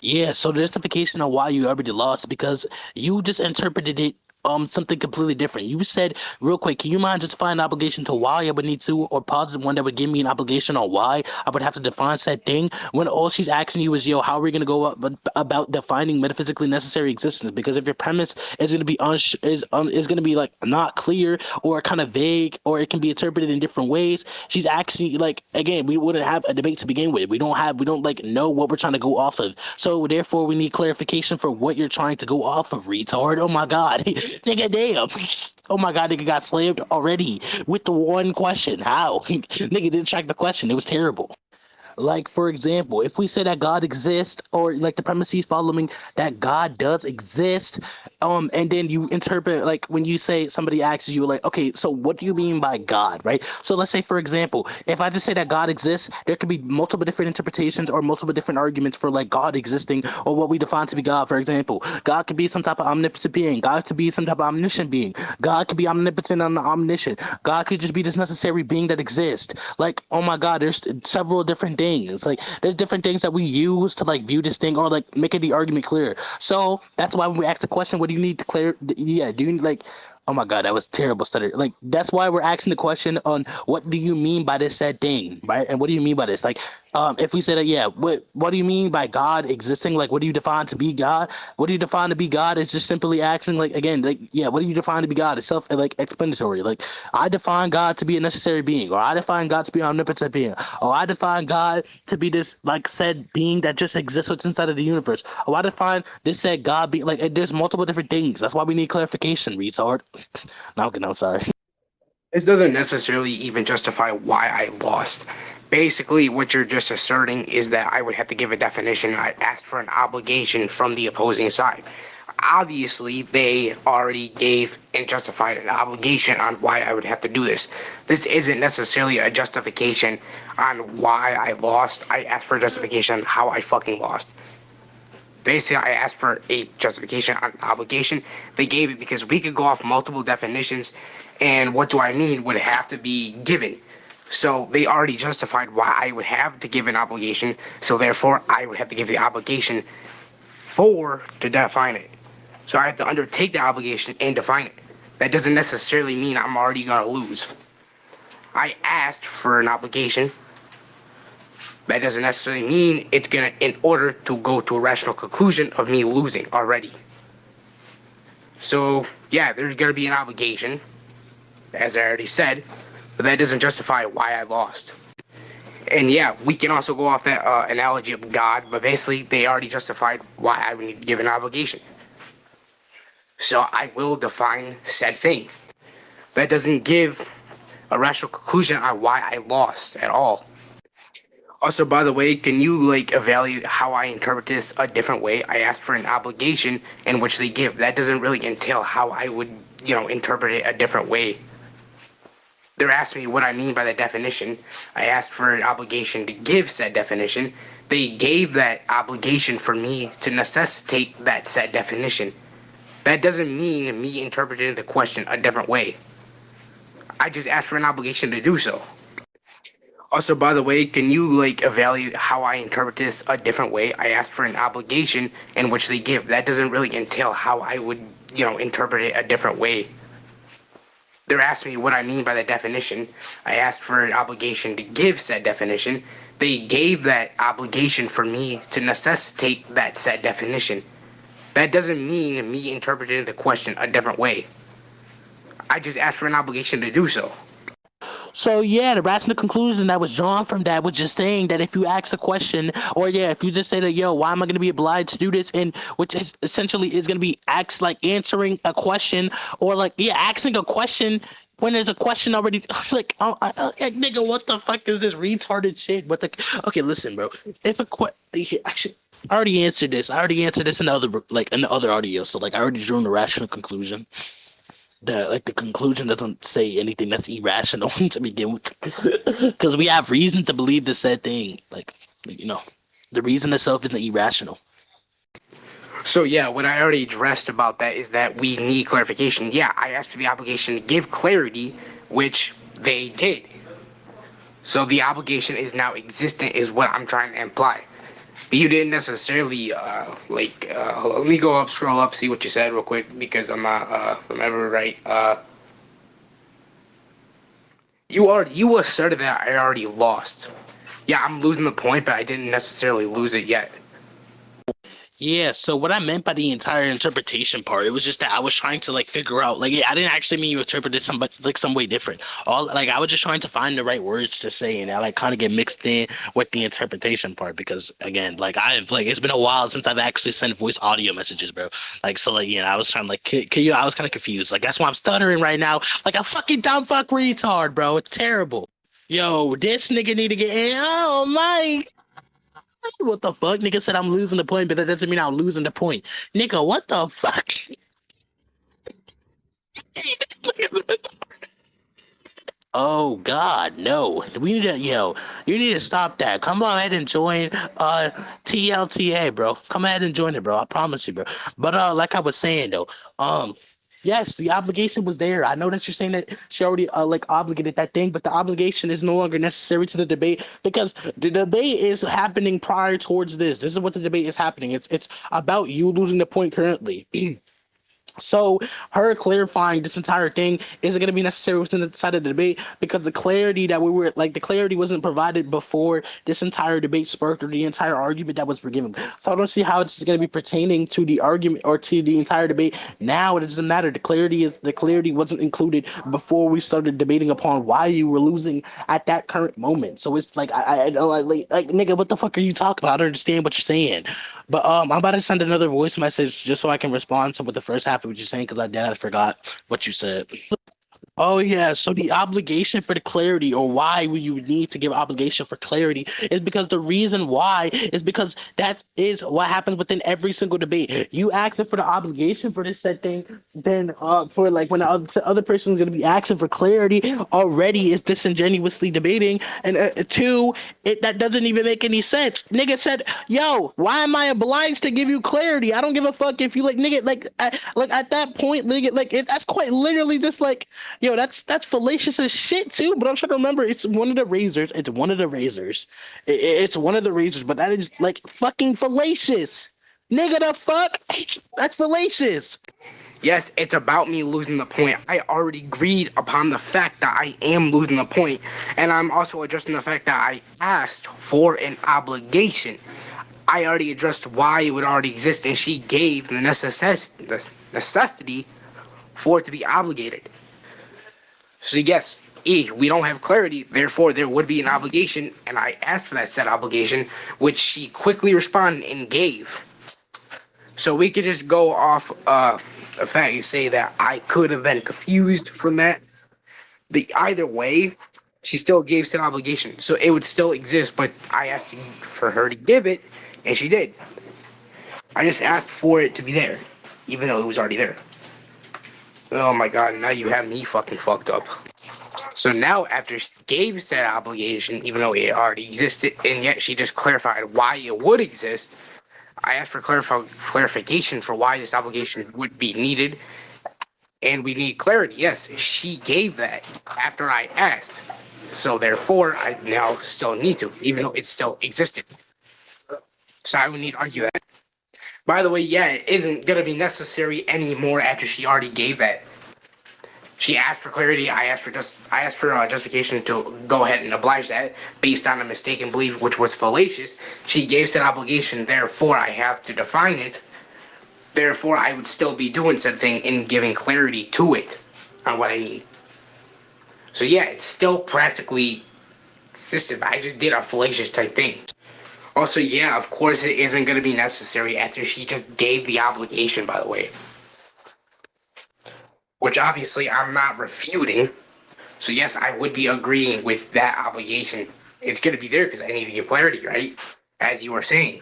Yeah, so the justification on why you already lost because you just interpreted it something completely different. You said real quick, can you mind just find an obligation to why I would need to or positive one that would give me an obligation on why I would have to define said thing when all she's asking you is, yo, how are we gonna go about defining metaphysically necessary existence? Because if your premise is gonna be is gonna be like not clear or kind of vague or it can be interpreted in different ways, she's asking like again, we wouldn't have a debate to begin with. We don't like know what we're trying to go off of. So therefore, we need clarification for what you're trying to go off of, retard. Oh my god, nigga, damn. Oh my god, nigga got slammed already with the one question. How? Nigga didn't check the question. It was terrible. Like, for example, if we say that God exists, or like the premises following that God does exist, and then you interpret like when you say somebody asks you like, okay, so what do you mean by God, right? So let's say, for example, if I just say that God exists, there could be multiple different interpretations or multiple different arguments for like God existing or what we define to be God. For example, God could be some type of omnipotent being. God could be some type of omniscient being. God could be omnipotent and omniscient. God could just be this necessary being that exists. Like, oh my God, there's several different things. Like, there's different things that we use to like view this thing or like making the argument clear. So that's why when we ask the question, what do you need to clear? Yeah, do you need like oh my god, that was terrible stutter. Like that's why we're asking the question on what do you mean by this said thing, right? And what do you mean by this? Like, if we say that, yeah, what do you mean by God existing? Like, what do you define to be God? What do you define to be God? It's just simply asking, like, again, like, yeah, what do you define to be God? It's self like explanatory. Like, I define God to be a necessary being, or I define God to be an omnipotent being, or I define God to be this like said being that just exists within inside of the universe. Or I define this said God be like there's multiple different things. That's why we need clarification, retard. No, okay, no, sorry. This doesn't necessarily even justify why I lost. Basically, what you're just asserting is that I would have to give a definition. I asked for an obligation from the opposing side. Obviously, they already gave and justified an obligation on why I would have to do this. This isn't necessarily a justification on why I lost. I asked for a justification on how I fucking lost. Basically, I asked for a justification on obligation. They gave it because we could go off multiple definitions, and what do I mean would have to be given. So they already justified why I would have to give an obligation, so therefore I would have to give the obligation for to define it. So I have to undertake the obligation and define it. That doesn't necessarily mean I'm already going to lose. I asked for an obligation. That doesn't necessarily mean it's going to, in order to go to a rational conclusion of me losing already. So, yeah, there's going to be an obligation, as I already said, but that doesn't justify why I lost. And yeah, we can also go off that analogy of God, but basically, they already justified why I would need to give an obligation. So, I will define said thing. That doesn't give a rational conclusion on why I lost at all. Also, by the way, can you like evaluate how I interpret this a different way? I asked for an obligation in which they give. That doesn't really entail how I would, interpret it a different way. They're asking me what I mean by the definition. I asked for an obligation to give said definition. They gave that obligation for me to necessitate that said definition. That doesn't mean me interpreting the question a different way. I just asked for an obligation to do so. Also, by the way, can you like evaluate how I interpret this a different way? I asked for an obligation in which they give. That doesn't really entail how I would, interpret it a different way. They're asking me what I mean by the definition. I asked for an obligation to give said definition. They gave that obligation for me to necessitate that said definition. That doesn't mean me interpreting the question a different way. I just asked for an obligation to do so. So yeah, the rational conclusion that was drawn from that was just saying that if you ask a question, or yeah, if you just say that, yo, why am I gonna be obliged to do this, and which is essentially is gonna be acts like answering a question, or like yeah, asking a question when there's a question already. Like, like nigga, what the fuck is this retarded shit? What the? Okay, listen, bro. If a actually. I already answered this. I already answered this in the other like in the other audio. So like I already drew the rational conclusion the conclusion doesn't say anything that's irrational to begin with because we have reason to believe the said thing like, the reason itself isn't irrational. So yeah, what I already addressed about that is that we need clarification. Yeah, I asked for the obligation to give clarity, which they did. So the obligation is now existent, is what I'm trying to imply. But you didn't necessarily let me go up, scroll up, see what you said real quick because I'm not remember right. You asserted that I already lost. Yeah, I'm losing the point, but I didn't necessarily lose it yet. Yeah, so what I meant by the entire interpretation part, it was just that I was trying to like figure out, like I didn't actually mean you interpreted some like some way different. All like I was just trying to find the right words to say, and I like kind of get mixed in with the interpretation part because again, like I've like it's been a while since I've actually sent voice audio messages, bro. Like so, like I was trying to like, I was kind of confused. Like that's why I'm stuttering right now, like a fucking dumb fuck retard, bro. It's terrible. Yo, this nigga need to get in. Oh my. What the fuck? Nigga said I'm losing the point, but that doesn't mean I'm losing the point. Nigga, what the fuck? Oh God, no. We need to you need to stop that. Come on ahead and join TLTA, bro. Come ahead and join it, bro. I promise you, bro. But like I was saying though, um yes, the obligation was there. I know that you're saying that she already like obligated that thing, but the obligation is no longer necessary to the debate because the debate is happening prior towards this. This is what the debate is happening. It's about you losing the point currently. So her clarifying this entire thing isn't going to be necessary within the side of the debate because the clarity that we were like the clarity wasn't provided before this entire debate sparked or the entire argument that was given. So I don't see how it's going to be pertaining to the argument or to the entire debate. Now it doesn't matter. The clarity wasn't included before we started debating upon why you were losing at that current moment. So it's like I don't like nigga, what the fuck are you talking about? I don't understand what you're saying. But I'm about to send another voice message just so I can respond to what the first half of what you're saying because I forgot what you said. Oh yeah, so the obligation for the clarity or why you would need to give obligation for clarity is because the reason why is because that is what happens within every single debate. You asking for the obligation for this said thing, then for like when the other person is going to be asking for clarity already is disingenuously debating, and two, that doesn't even make any sense. Nigga said, "Yo, why am I obliged to give you clarity? I don't give a fuck if you like nigga like at that point, nigga that's quite literally just like." Yo, that's fallacious as shit too. But I'm trying to remember. It's one of the razors. It's one of the razors. It's one of the razors. But that is like fucking fallacious. Nigga, the fuck? That's fallacious. Yes, it's about me losing the point. I already agreed upon the fact that I am losing the point, and I'm also addressing the fact that I asked for an obligation. I already addressed why it would already exist, and she gave the necessity for it to be obligated. So yes, we don't have clarity, therefore there would be an obligation, and I asked for that said obligation, which she quickly responded and gave. So we could just go off the fact you say that I could have been confused from that. The either way, she still gave said obligation, so it would still exist. But I asked for her to give it, and she did. I just asked for it to be there, even though it was already there. Oh my god! Now you have me fucking fucked up. So now, after she gave said obligation, even though it already existed, and yet she just clarified why it would exist, I asked for clarification for why this obligation would be needed, and we need clarity. Yes, she gave that after I asked. So therefore, I now still need to, even though it still existed. So I would need to argue that. By the way, yeah, it isn't going to be necessary anymore after she already gave that. She asked for clarity. I asked for justification to go ahead and oblige that based on a mistaken belief, which was fallacious. She gave said obligation. Therefore, I have to define it. Therefore, I would still be doing said thing and giving clarity to it on what I need. So yeah, it's still practically existed. I just did a fallacious type thing. Also, yeah, of course, it isn't going to be necessary after she just gave the obligation. By the way, which obviously I'm not refuting. So yes, I would be agreeing with that obligation. It's going to be there because I need to give clarity, right? As you were saying.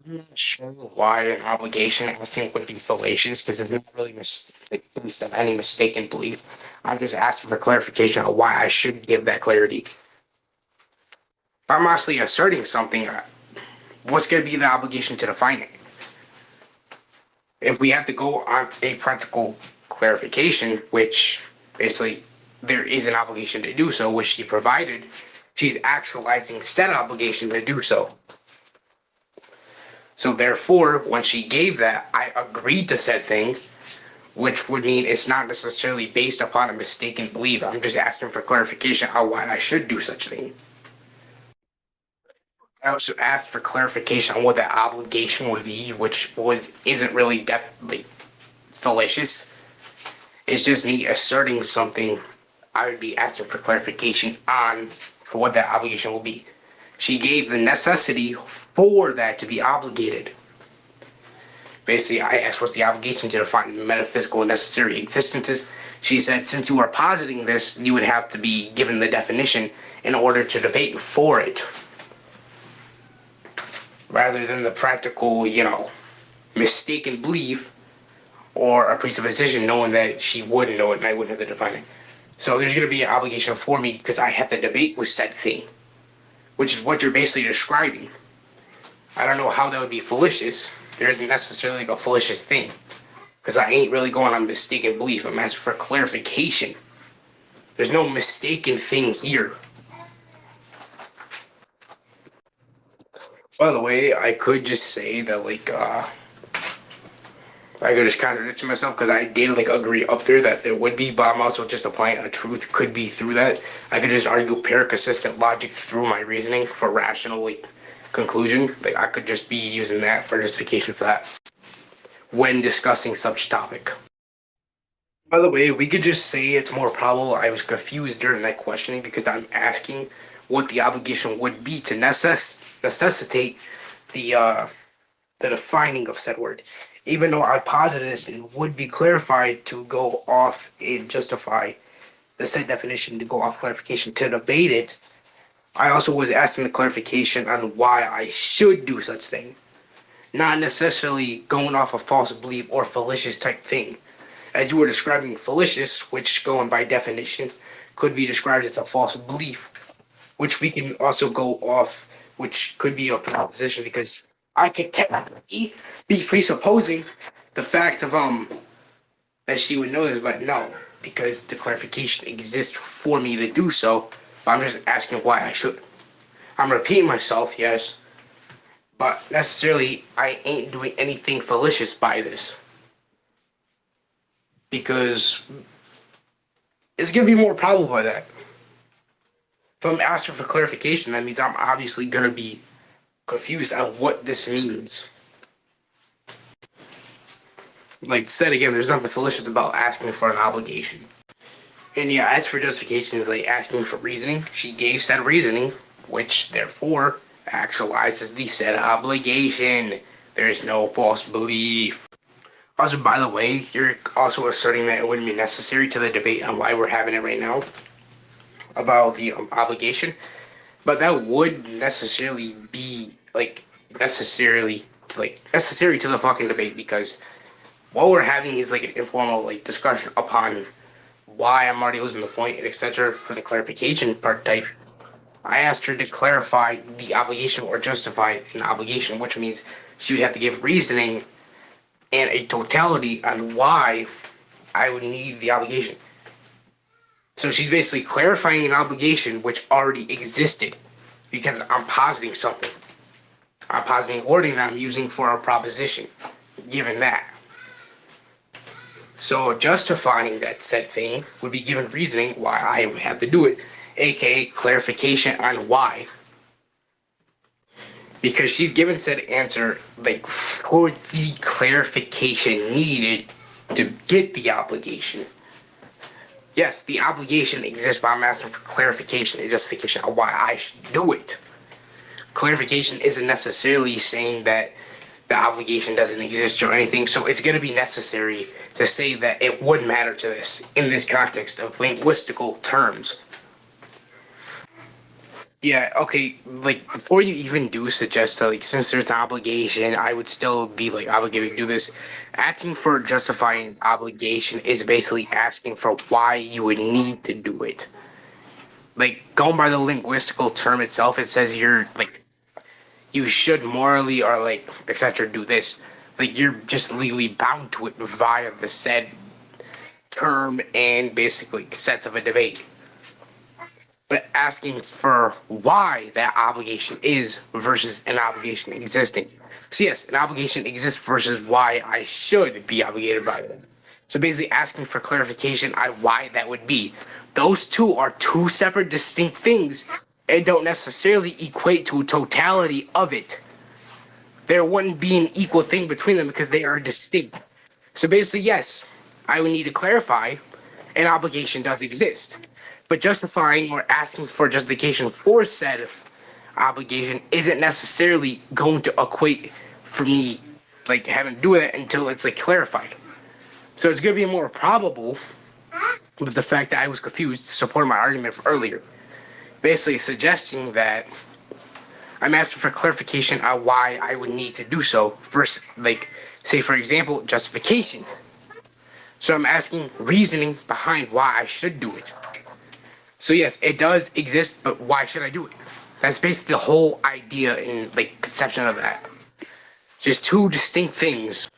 I'm not sure why an obligation asking would be fallacious because it's not really based on any mistaken belief. I'm just asking for clarification on why I should give that clarity. If I'm honestly asserting something, what's going to be the obligation to define it? If we have to go on a practical clarification, which basically there is an obligation to do so, which she provided, She's actualizing said obligation to do so. So therefore, when she gave that, I agreed to said thing, which would mean it's not necessarily based upon a mistaken belief. I'm just asking for clarification on why I should do such thing. I also asked for clarification on what that obligation would be, which isn't really like fallacious. It's just me asserting something. I would be asking for clarification on for what that obligation will be. She gave the necessity for that to be obligated. Basically, I asked what's the obligation to define metaphysical necessary existences. She said, since you are positing this, you would have to be given the definition in order to debate for it, rather than the practical, mistaken belief or a presupposition knowing that she wouldn't know it and I wouldn't have to define it. So there's going to be an obligation for me because I have to debate with said thing, which is what you're basically describing. I don't know how that would be fallacious. There isn't necessarily like a fallacious thing because I ain't really going on mistaken belief. I'm asking for clarification. There's no mistaken thing here. By the way, I could just say that I could just contradict myself because I did agree up there that it would be, but I'm also just applying a truth could be through that. I could just argue paraconsistent logic through my reasoning for rational conclusion. I could just be using that for justification for that when discussing such topic. By the way, we could just say it's more probable I was confused during that questioning because I'm asking what the obligation would be to necessitate the defining of said word. Even though I posited this, it would be clarified to go off and justify the said definition to go off clarification to debate it. I also was asking the clarification on why I should do such thing, not necessarily going off a false belief or fallacious type thing. As you were describing fallacious, which going by definition could be described as a false belief, which we can also go off, which could be a proposition because I could technically be presupposing the fact of that she would know this, but no, because the clarification exists for me to do so. But I'm just asking why I should. I'm repeating myself, yes, but necessarily I ain't doing anything fallacious by this because it's gonna be more probable by that. If I'm asking for clarification, that means I'm obviously gonna be confused on what this means. Like said again, there's nothing fallacious about asking for an obligation. And yeah, as for justification is asking for reasoning. She gave said reasoning, which therefore actualizes the said obligation. There's no false belief. Also, by the way, you're also asserting that it wouldn't be necessary to the debate on why we're having it right now about the obligation, but that would necessarily be necessary to the fucking debate because what we're having is an informal discussion upon why I'm already losing the point and etc. For the clarification part type. I asked her to clarify the obligation or justify an obligation, which means she would have to give reasoning and a totality on why I would need the obligation. So she's basically clarifying an obligation which already existed because I'm positing something. I'm positing wording that I'm using for a proposition, given that. So justifying that said thing would be given reasoning why I would have to do it, aka clarification on why. Because she's given said answer for the clarification needed to get the obligation. Yes, the obligation exists, but I'm asking for clarification and justification on why I should do it. Clarification isn't necessarily saying that the obligation doesn't exist or anything, so it's going to be necessary to say that it would matter to this in this context of linguistical terms. Yeah, okay, before you even do suggest that since there's an obligation, I would still be obligated to do this. Asking for justifying obligation is basically asking for why you would need to do it. Going by the linguistical term itself, it says you're you should morally or etc. do this. You're just legally bound to it via the said term and basically sets of a debate. but asking for why that obligation is versus an obligation existing. So yes, an obligation exists versus why I should be obligated by it. So basically asking for clarification on why that would be. Those two are two separate distinct things and don't necessarily equate to a totality of it. There wouldn't be an equal thing between them because they are distinct. So basically, yes, I would need to clarify an obligation does exist. But justifying or asking for justification for said obligation isn't necessarily going to equate for me like having to do it until it's like clarified. So it's gonna be more probable with the fact that I was confused to support my argument from earlier. Basically suggesting that I'm asking for clarification on why I would need to do so versus like say for example justification. So I'm asking reasoning behind why I should do it. So yes, it does exist, but why should I do it? That's basically the whole idea and like conception of that. Just two distinct things.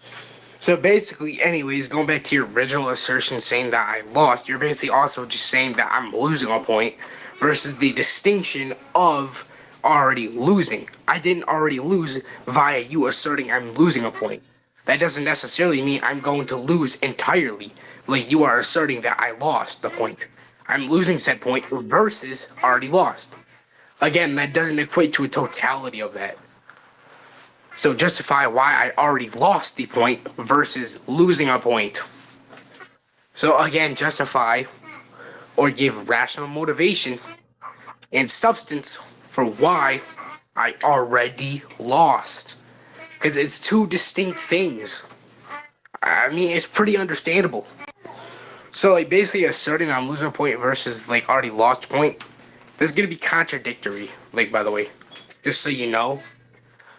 So basically, anyways, going back to your original assertion saying that I lost, you're basically also just saying that I'm losing a point versus the distinction of already losing. I didn't already lose via you asserting I'm losing a point. That doesn't necessarily mean I'm going to lose entirely. Like you are asserting that I lost the point. I'm losing said point versus already lost. Again, that doesn't equate to a totality of that. So justify why I already lost the point versus losing a point. So again, justify or give rational motivation and substance for why I already lost. Because it's two distinct things. I mean, it's pretty understandable. So like basically asserting I'm losing a point versus like already lost point, this is gonna be contradictory. Like by the way, just so you know.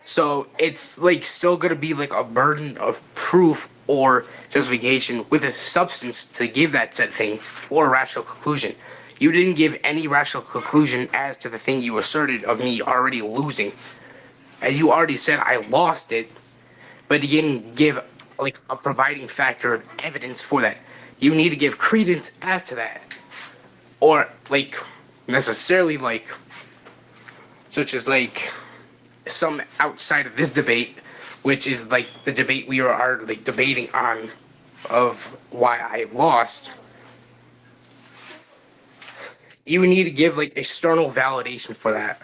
So it's like still gonna be like a burden of proof or justification with a substance to give that said thing or a rational conclusion. You didn't give any rational conclusion as to the thing you asserted of me already losing. As you already said, I lost it, but you didn't give like a providing factor of evidence for that. You need to give credence as to that. Or like necessarily like such as like some outside of this debate, which is like the debate we are like debating on of why I lost, you need to give like external validation for that.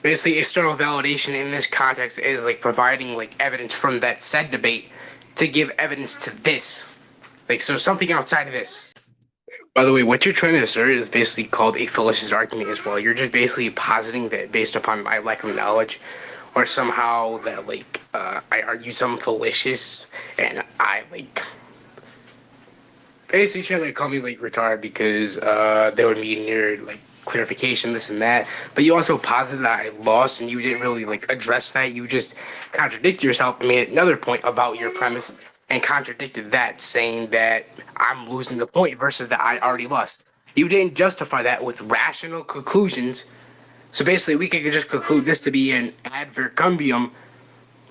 Basically, external validation in this context is like providing like evidence from that said debate to give evidence to this. Like so something outside of this. By the way, what you're trying to assert is basically called a fallacious argument as well. You're just basically positing that based upon my lack of knowledge, or somehow that like I argued something fallacious, and I like basically trying to call me like retarded because they would be near like clarification, this and that. But you also posited that I lost, and you didn't really like address that. You just contradicted yourself and made another point about your premise and contradicted that, saying that I'm losing the point versus that I already lost. You didn't justify that with rational conclusions. So basically, we could just conclude this to be an advercumbium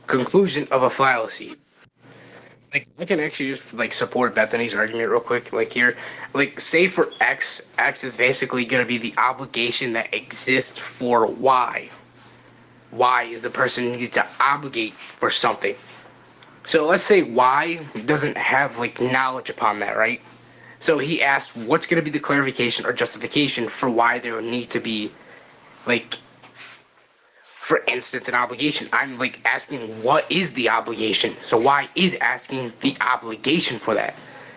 conclusion of a fallacy. Like I can actually just like support Bethany's argument real quick. Like here, like say for X, X is basically gonna be the obligation that exists for Y. Y is the person needed to obligate for something. So let's say Y doesn't have like knowledge upon that, right? So he asked, what's gonna be the clarification or justification for why there would need to be like for instance, an obligation. I'm like asking what is the obligation? So why is asking the obligation for that?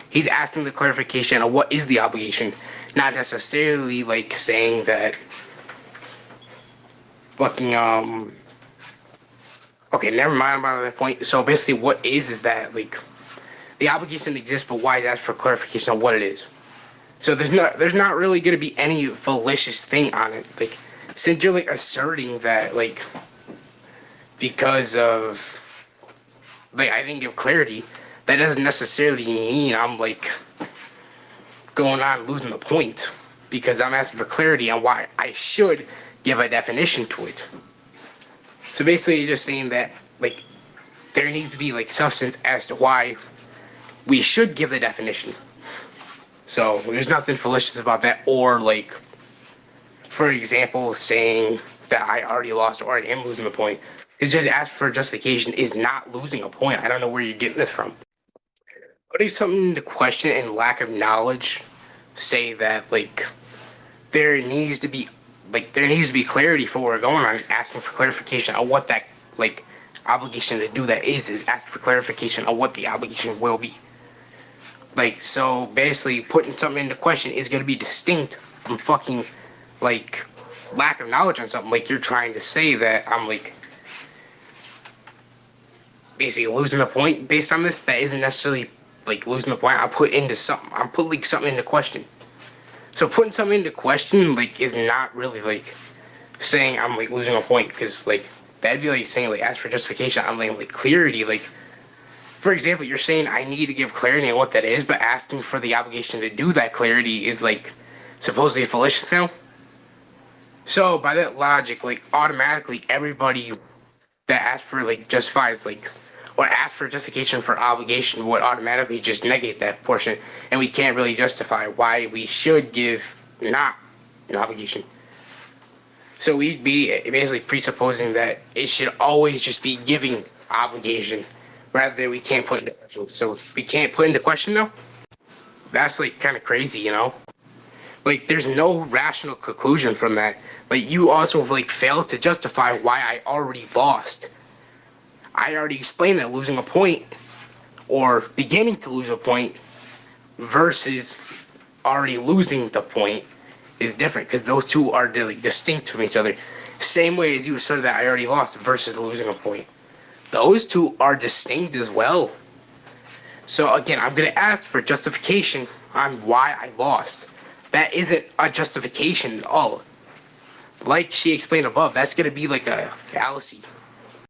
He's asking the clarification of what is the obligation, not necessarily like saying that fucking okay, never mind about that point. So basically what is that like the obligation exists, but why is ask for clarification on what it is? So there's not really gonna be any fallacious thing on it. Like since you're like asserting that like because of like I didn't give clarity, that doesn't necessarily mean I'm like going on losing the point because I'm asking for clarity on why I should give a definition to it. So basically, you're just saying that like there needs to be like substance as to why we should give the definition. So there's nothing fallacious about that or like for example, saying that I already lost or I am losing a point. Because just ask for justification is not losing a point. I don't know where you're getting this from. Putting something into question and lack of knowledge say that like there needs to be clarity for where we're going on. Asking for clarification on what that like obligation to do that is asking for clarification on what the obligation will be. Like, so basically putting something into question is going to be distinct from fucking like lack of knowledge on something. Like, you're trying to say that I'm like basically losing the point based on this. That isn't necessarily like losing the point. I'm putting like something into question. So putting something into question like is not really like saying I'm like losing a point, because like that'd be like saying like ask for justification. I'm like clarity. Like, for example, you're saying I need to give clarity on what that is, but asking for the obligation to do that clarity is like supposedly fallacious now. So by that logic, like automatically everybody that asks for like justifies like or asks for justification for obligation would automatically just negate that portion, and we can't really justify why we should give not an obligation. So we'd be basically presupposing that it should always just be giving obligation rather than we can't put into question. So we can't put into question though? That's like kind of crazy, you know? Like there's no rational conclusion from that. Like you also like failed to justify why I already lost. I already explained that losing a point or beginning to lose a point versus already losing the point is different, because those two are like distinct from each other. Same way as you asserted that I already lost versus losing a point. Those two are distinct as well. So again, I'm going to ask for justification on why I lost. That isn't a justification at all. Like she explained above, that's going to be like a fallacy.